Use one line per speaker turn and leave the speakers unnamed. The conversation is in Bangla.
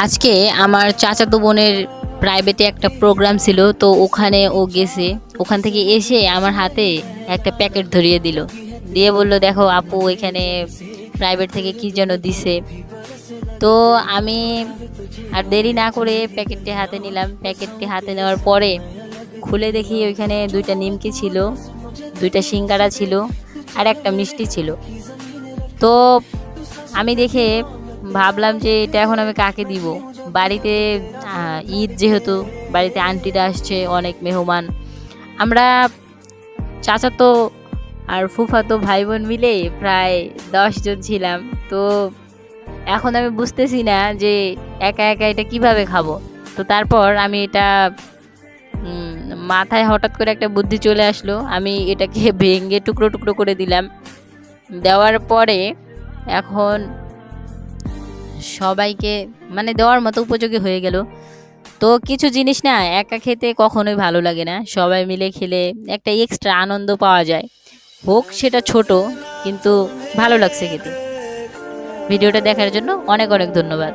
আজকে আমার চাচাতো বোনের প্রাইভেটে একটা প্রোগ্রাম ছিল, তো ওখানে ও গেছে। ওখান থেকে এসে আমার হাতে একটা প্যাকেট ধরিয়ে দিল, দিয়ে বলল, দেখো আপু, এখানে প্রাইভেট থেকে কি যেন দিছে। তো আমি আর দেরি না করে প্যাকেটটি হাতে নিলাম। প্যাকেটটি হাতে নেওয়ার পরে খুলে দেখি ওইখানে দুইটা নিমকি ছিল, দুইটা সিঙ্গারা ছিল, আর একটা মিষ্টি ছিল। তো আমি দেখে ভাবলাম যে এটা এখন আমি কাকে দিব। বাড়িতে ঈদ যেহেতু, বাড়িতে আন্টিরা আসছে, অনেক মেহমান। আমরা চাচাতো আর ফুফাতো ভাই বোন মিলে প্রায় 10 জন ছিলাম। তো এখন আমি বুঝতেছি না যে একা একা এটা কিভাবে খাবো। তো তারপর আমি এটা উম, মাথায় হঠাৎ করে একটা বুদ্ধি চলে আসলো, আমি এটাকে ভেঙে টুকরো টুকরো করে দিলাম। দেওয়ার পরে এখন সবাইকে মানে দেওয়ার মতো উপযোগী হয়ে গেল। তো কিছু জিনিস না একা খেতে কখনোই ভালো লাগে না, সবাই মিলে খেলে একটা এক্সট্রা আনন্দ পাওয়া যায়। হোক সেটা ছোট, কিন্তু ভালো লাগছে খেতে। ভিডিওটা দেখার জন্য অনেক অনেক ধন্যবাদ।